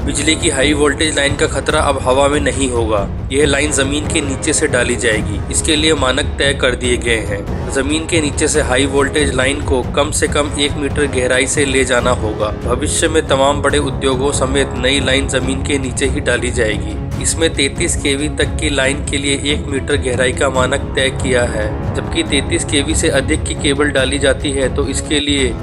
बिजली की high voltage line का खतरा अब हवा में नहीं होगा। यह लाइन जमीन के नीचे से डाली जाएगी। इसके लिए मानक तय कर दिए गए हैं। जमीन के नीचे से हाई वोल्टेज लाइन को कम से कम 1 मीटर गहराई से ले जाना होगा। भविष्य में तमाम बड़े उद्योगों समेत नई लाइन जमीन के नीचे ही डाली जाएगी। इसमें 33 केवी तक की लाइन के लिए 1 मीटर गहराई का मानक तय किया है, जबकि 33 केवी से अधिक की केबल डाली जाती है तो इसके लिए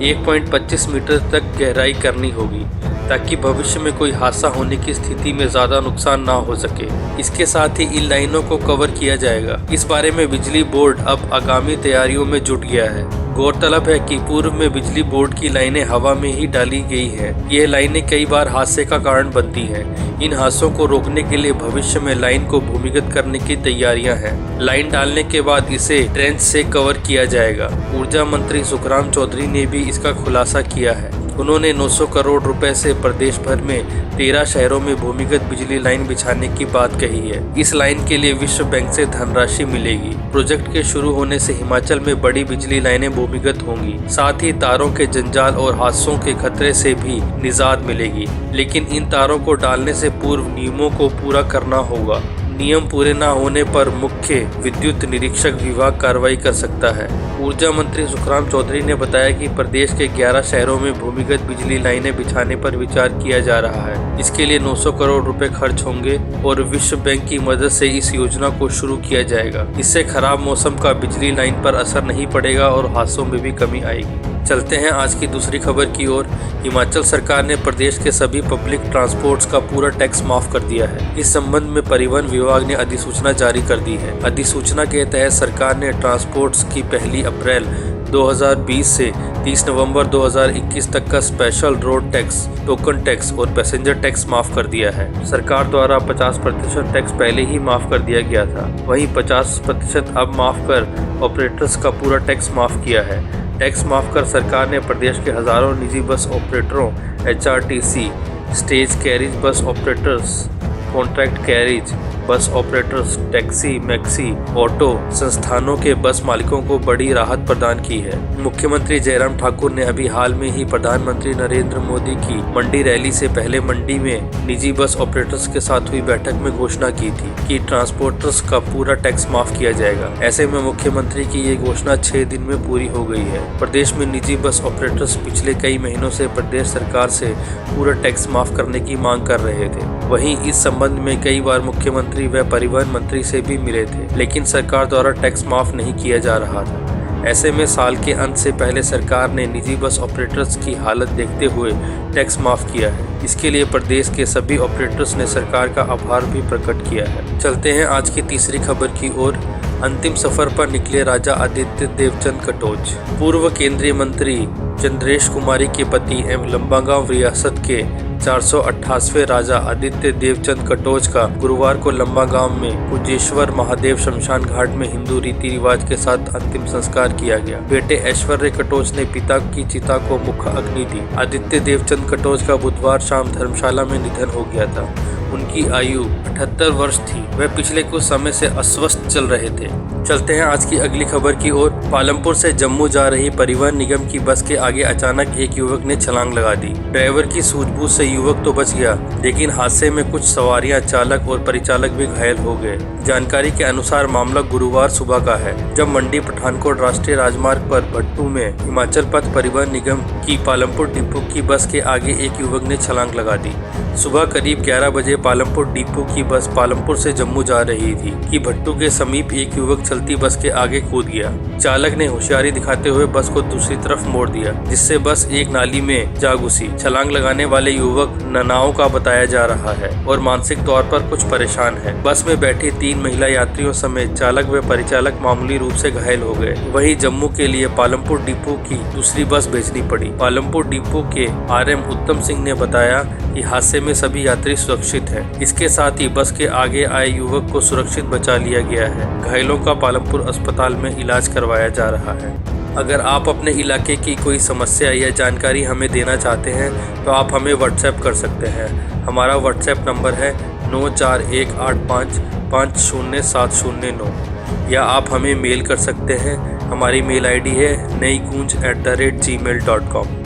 1.25 मीटर तक गहराई करनी होगी, ताकि भविष्य में कोई हादसा होने की स्थिति में ज़्यादा नुकसान ना हो सके। इसके साथ ही इन लाइनों को कवर किया जाएगा। इस बारे में बिजली बोर्ड अब आगामी तैयारियों में जुट गया है। गौरतलब है कि पूर्व में बिजली बोर्ड की लाइनें हवा में ही डाली गई हैं। यह लाइनें कई बार हादसे का कारण बनती हैं। इन हादसों को रोकने के लिए भविष्य में लाइन को भूमिगत करने की तैयारियां हैं। लाइन डालने के बाद इसे ट्रेंच से कवर किया जाएगा। ऊर्जा मंत्री सुखराम चौधरी ने भी इसका खुलासा किया है। उन्होंने 900 करोड़ रुपए से प्रदेश भर में 13 शहरों में भूमिगत बिजली लाइन बिछाने की बात कही है। इस लाइन के लिए विश्व बैंक से धनराशि मिलेगी। प्रोजेक्ट के शुरू होने से हिमाचल में बड़ी बिजली लाइनें भूमिगत होंगी। साथ ही तारों के जंजाल और हादसों के खतरे से भी निजात मिलेगी। लेकिन इन तारों को डालने से पूर्व नियमों को पूरा करना होगा। नियम पूरे न होने पर मुख्य विद्युत निरीक्षक विभाग कार्रवाई कर सकता है। ऊर्जा मंत्री सुखराम चौधरी ने बताया कि प्रदेश के 11 शहरों में भूमिगत बिजली लाइनें बिछाने पर विचार किया जा रहा है। इसके लिए 900 करोड़ रुपए खर्च होंगे और विश्व बैंक की मदद से इस योजना को शुरू किया जाएगा। इससे खराब मौसम का बिजली लाइन पर असर नहीं पड़ेगा और हादसों में भी कमी आएगी। चलते हैं आज की दूसरी खबर की ओर। हिमाचल सरकार ने प्रदेश के सभी पब्लिक ट्रांसपोर्ट्स का पूरा टैक्स माफ कर दिया है। इस संबंध में परिवहन विभाग ने अधिसूचना जारी कर दी है। अधिसूचना के तहत सरकार ने ट्रांसपोर्ट्स की 1 अप्रैल 2020 से 30 नवंबर 2021 तक का special road tax, token tax और पैसेंजर टैक्स माफ कर दिया है। सरकार द्वारा 50% टैक्स पहले ही माफ कर दिया गया था, वहीं 50% अब माफ कर ऑपरेटर्स का पूरा टैक्स माफ किया है। टैक्स माफ कर सरकार ने प्रदेश के हजारों निजी बस ऑपरेटरों, HRTC, stage carriage bus operators, contract carriage bus operators, taxi, maxi, auto संस्थानों के बस मालिकों को बड़ी राहत प्रदान की है। मुख्यमंत्री जयराम ठाकुर ने अभी हाल में ही प्रधानमंत्री नरेंद्र मोदी की मंडी रैली से पहले मंडी में निजी बस ऑपरेटर्स के साथ हुई बैठक में घोषणा की थी कि ट्रांसपोर्टर्स का पूरा टैक्स माफ किया जाएगा। ऐसे में मुख्यमंत्री की ये घोषणा 6 दिन में पूरी हो गई है। प्रदेश में निजी बस ऑपरेटर्स पिछले कई महीनों से प्रदेश सरकार से पूरा टैक्स माफ करने की मांग कर रहे थे। वहीं इस संबंध में कई बार मुख्यमंत्री व परिवहन मंत्री से भी मिले थे, लेकिन सरकार द्वारा टैक्स माफ नहीं किया जा रहा था। ऐसे में साल के अंत से पहले सरकार ने निजी बस ऑपरेटर्स की हालत देखते हुए टैक्स माफ किया है। इसके लिए प्रदेश के सभी ऑपरेटर्स ने सरकार का आभार भी प्रकट किया है। चलते हैं आज की तीसरी खबर की ओर। अंतिम सफर पर निकले राजा आदित्य देवचंद कटोच। पूर्व केंद्रीय मंत्री चंद्रेश कुमारी के पति एवं लंबागांव रियासत के 488वें राजा आदित्य देवचंद कटोच का गुरुवार को लंबागांव में कुजेश्वर महादेव शमशान घाट में हिंदू रीति रिवाज के साथ अंतिम संस्कार किया गया। बेटे ऐश्वर्य कटोच ने पिता की चिता को मुख्य अग्नि दी। आदित्य देवचंद कटोच का बुधवार शाम धर्मशाला में निधन हो गया था। उनकी आयु 78 वर्ष थी। वह पिछले कुछ समय से अस्वस्थ चल रहे थे। चलते हैं आज की अगली खबर की ओर। पालमपुर से जम्मू जा रही परिवहन निगम की बस के आगे अचानक एक युवक ने छलांग लगा दी। ड्राइवर की सूझबूझ से युवक तो बच गया, लेकिन हादसे में कुछ सवारियां, चालक और परिचालक भी घायल हो गए। जानकारी के अनुसार मामला गुरुवार सुबह का है, जब मंडी पठानकोट राष्ट्रीय राजमार्ग पर भट्टू में हिमाचल पथ परिवहन निगम की पालमपुर डिपो की बस के आगे एक युवक ने छलांग लगा दी। सुबह करीब 11 बजे पालमपुर डिपो की बस पालमपुर से जम्मू जा रही थी कि भट्टू के समीप एक युवक चलती बस के आगे कूद गया। चालक ने होशियारी दिखाते हुए बस को दूसरी तरफ मोड़ दिया, जिससे बस एक नाली में जा घुसी। छलांग लगाने वाले युवक ननाओं का बताया जा रहा है और मानसिक तौर पर कुछ परेशान है। बस में बैठी 3 महिला यात्रियों समेत चालक व परिचालक मामूली रूप से घायल हो गए। वहीं जम्मू के लिए पालमपुर डिपो की दूसरी बस भेजनी पड़ी। पालमपुर डिपो के RM उत्तम सिंह ने बताया कि हादसे में सभी यात्री सुरक्षित हैं। इसके साथ ही बस के आगे आए युवक को सुरक्षित बचा लिया गया है। घायलों का पालमपुर अस्पताल में इलाज करवाया जा रहा है। अगर आप अपने इलाके की कोई समस्या या जानकारी हमें देना चाहते हैं तो आप हमें व्हाट्सएप कर सकते हैं। हमारा व्हाट्सएप नंबर है 9418550709 या आप हमें मेल कर सकते हैं। हमारी मेल ID है naigunj@gmail.com।